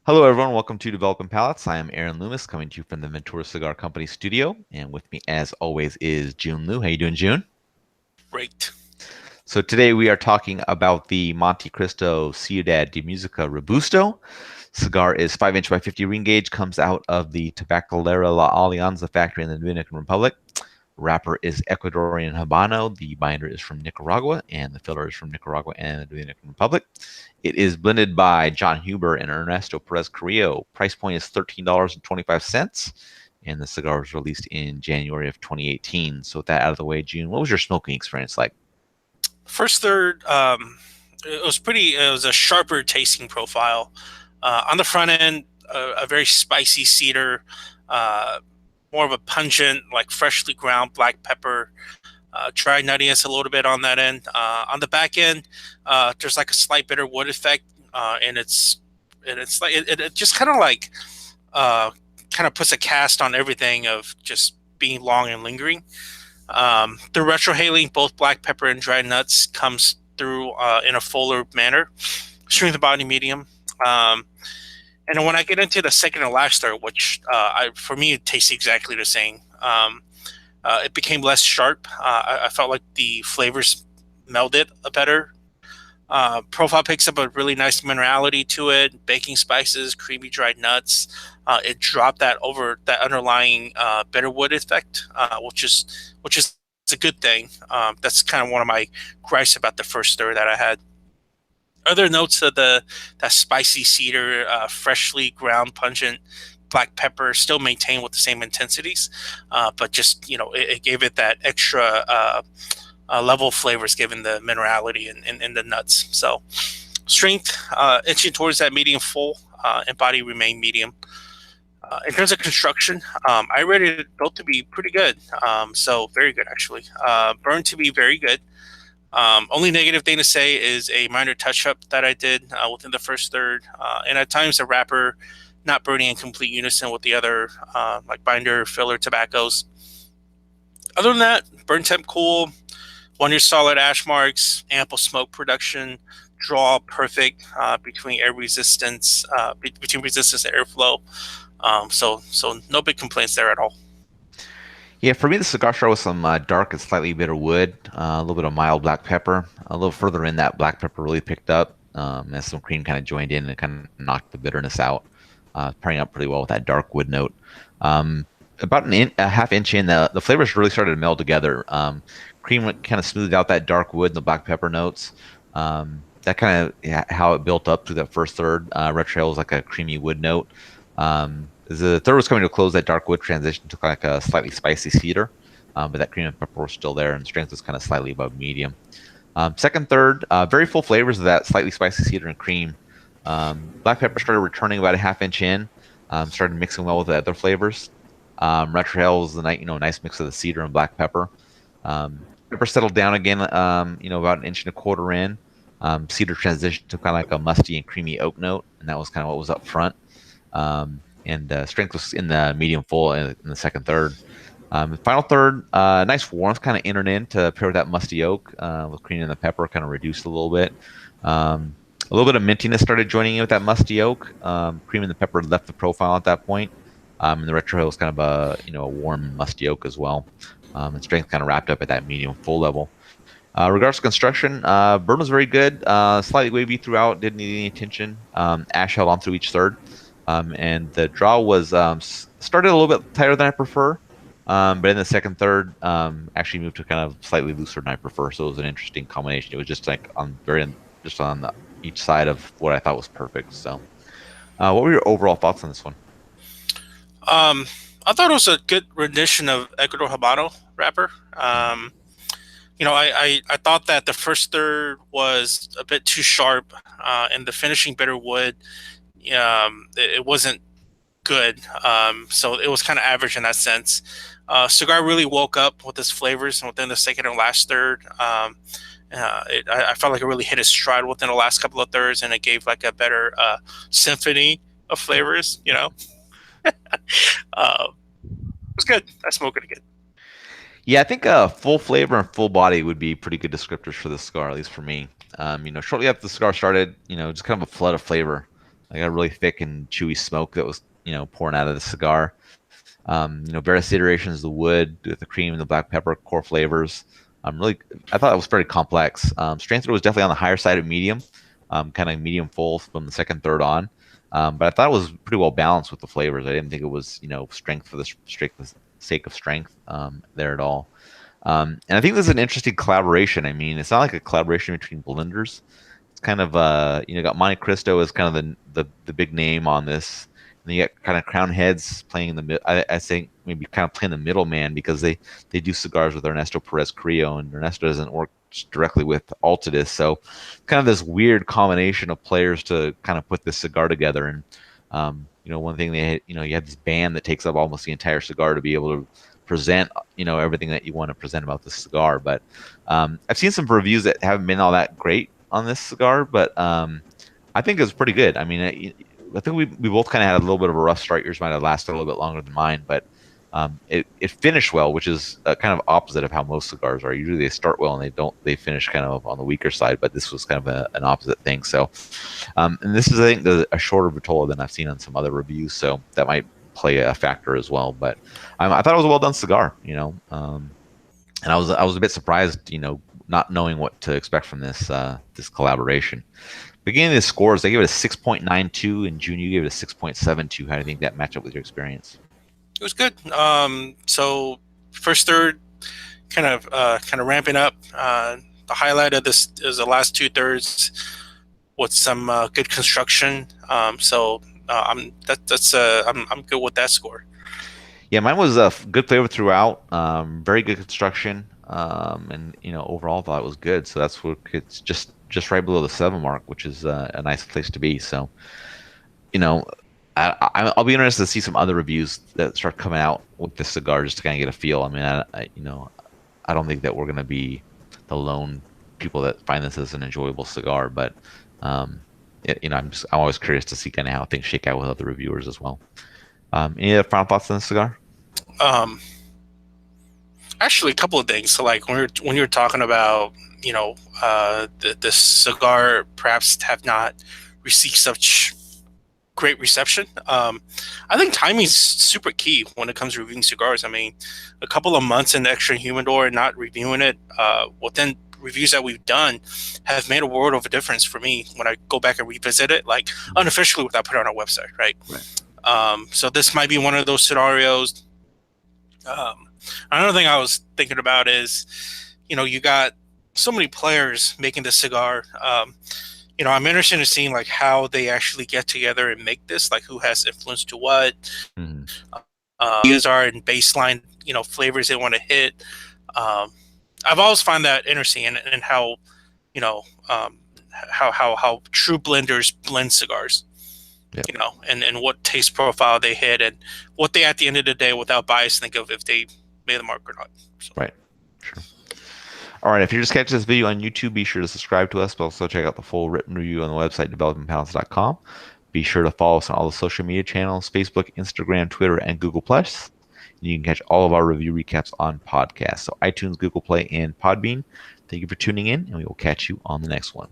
Hello, everyone. Welcome to Developing Palates. I am Aaron Loomis, coming to you from the Ventura Cigar Company studio, and with me, as always, is June Liu. How you doing, June? Great. So today we are talking about the Montecristo Ciudad de Música Robusto. Cigar is 5-inch by 50 ring gauge, comes out of the Tabacalera La Alianza factory in the Dominican Republic. Wrapper is Ecuadorian Habano. The binder is from Nicaragua, and the filler is from Nicaragua and the Dominican Republic. It is blended by John Huber and Ernesto Perez Carrillo. Price point is $13.25, and the cigar was released in January of 2018. So with that out of the way, June, what was your smoking experience like? First third, it was a sharper tasting profile. On the front end, a very spicy cedar, uh, more of a pungent, like freshly ground black pepper, dry nuttiness a little bit on that end. On the back end, there's like a slight bitter wood effect, and it's like it just uh, kind of puts a cast on everything of just being long and lingering. The retrohaling, both black pepper and dried nuts, comes through in a fuller manner, string the body medium. Um, and then when I get into the second and last stir, which for me it tastes exactly the same, it became less sharp. I felt like the flavors melded a better. Profile picks up a really nice minerality to it, baking spices, creamy dried nuts. It dropped that underlying bitterwood effect, which is a good thing. That's kind of one of my gripes about the first stir that I had. Other notes of the that spicy cedar, freshly ground pungent black pepper still maintained with the same intensities, but just it gave it that extra level of flavors given the minerality and the nuts. So strength inching towards that medium full, and body remain medium. In terms of construction, I rated it both to be pretty good. So very good actually. Burn to be very good. Only negative thing to say is a minor touch up that I did within the first third, and at times the wrapper not burning in complete unison with the other like binder filler tobaccos. Other than that, burn temp cool, 1 year solid ash marks, ample smoke production, draw perfect between air resistance, between resistance and airflow. So no big complaints there at all. Yeah, for me, the cigar started with some dark and slightly bitter wood, a little bit of mild black pepper. A little further in, that black pepper really picked up, as some cream kind of joined in and kind of knocked the bitterness out, pairing up pretty well with that dark wood note. About a half inch in, the flavors really started to meld together. Cream kind of smoothed out that dark wood and the black pepper notes. That kind of, yeah, how it built up through that first third. Red Trail was like a creamy wood note. As the third was coming to a close, that dark wood transitioned to like a slightly spicy cedar, but that cream and pepper was still there, and strength was kind of slightly above medium. Second, third, very full flavors of that slightly spicy cedar and cream. Black pepper started returning about a half inch in, started mixing well with the other flavors. Retrohale was the nice mix of the cedar and black pepper. Pepper settled down again, about an inch and a quarter in. Cedar transitioned to kind of like a musty and creamy oak note, and that was kind of what was up front. And strength was in the medium full in the second third. The final third, nice warmth kind of entered in to pair with that musty oak, with cream and the pepper kind of reduced a little bit. A little bit of mintiness started joining in with that musty oak. Cream and the pepper left the profile at that point. And the retro was kind of a warm musty oak as well. And strength kind of wrapped up at that medium full level. Regards to construction, burn was very good. Slightly wavy throughout, didn't need any attention. Ash held on through each third. And the draw was started a little bit tighter than I prefer, but in the second third, actually moved to kind of slightly looser than I prefer. So it was an interesting combination. It was just like just on each side of what I thought was perfect. So, what were your overall thoughts on this one? Um, I thought it was a good rendition of Ecuador Habano wrapper. I thought that the first third was a bit too sharp, and the finishing bitter wood, it wasn't good. So it was kind of average in that sense. Cigar really woke up with its flavors within the second and last third. I felt like it really hit its stride within the last couple of thirds, and it gave like a better symphony of flavors. It was good. I smoke it again. Yeah, I think full flavor and full body would be pretty good descriptors for the cigar, at least for me. Shortly after the cigar started, just kind of a flood of flavor. I got a really thick and chewy smoke that was pouring out of the cigar. Various iterations of the wood with the cream and the black pepper core flavors. Really, I thought it was pretty complex. Strength was definitely on the higher side of medium, kind of medium full from the second third on. But I thought it was pretty well balanced with the flavors. I didn't think it was strength for the sake of strength there at all. And I think this is an interesting collaboration. I mean, it's not like a collaboration between blenders. It's kind of got Montecristo as kind of the big name on this. And then you got kind of Crown Heads playing in the mid. I think maybe kind of playing the middleman because they do cigars with Ernesto Perez Carrillo, and Ernesto doesn't work directly with Altadis. So kind of this weird combination of players to kind of put this cigar together. And one thing you have this band that takes up almost the entire cigar to be able to present everything that you want to present about the cigar. But I've seen some reviews that haven't been all that great on this cigar, but I think it's pretty good. I mean, I think we both kind of had a little bit of a rough start. Yours might have lasted a little bit longer than mine, but it finished well, which is kind of opposite of how most cigars are. Usually they start well and they finish kind of on the weaker side, but this was kind of an opposite thing. So, and this is, I think, a shorter Vitola than I've seen on some other reviews, so that might play a factor as well. But I thought it was a well done cigar, and I was a bit surprised, not knowing what to expect from this collaboration. Beginning of the scores, they gave it a 6.92, and Jiunn, you gave it a 6.72. How do you think that match up with your experience? It was good. So first third, kind of ramping up. The highlight of this is the last 2/3 with some good construction. I'm good with that score. Yeah, mine was a good flavor throughout. Very good construction, and overall thought it was good. So that's what it's just right below the 7 mark, which is a nice place to be. So, I'll be interested to see some other reviews that start coming out with this cigar just to kind of get a feel. I mean, I don't think that we're going to be the lone people that find this as an enjoyable cigar, but I'm always curious to see kind of how things shake out with other reviewers as well. Any other final thoughts on the cigar? Actually, a couple of things. So, like when you're talking about the cigar perhaps have not received such great reception. I think timing's super key when it comes to reviewing cigars. I mean, a couple of months in the Extra Humidor and not reviewing it, within reviews that we've done have made a world of a difference for me when I go back and revisit it, like unofficially without putting it on our website, right? So this might be one of those scenarios. Another thing I was thinking about is, you got so many players making this cigar. I'm interested in seeing like how they actually get together and make this, like who has influence to what, ideas are in baseline, flavors they want to hit. I've always found that interesting, and how, how true blenders blend cigars. Yep. And what taste profile they hit, and what they, at the end of the day, without bias, think of if they made the mark or not. So. Right. Sure. All right. If you're just catching this video on YouTube, be sure to subscribe to us, but also check out the full written review on the website, developingpalates.com. Be sure to follow us on all the social media channels, Facebook, Instagram, Twitter, and Google+. And you can catch all of our review recaps on podcasts. So iTunes, Google Play, and Podbean. Thank you for tuning in, and we will catch you on the next one.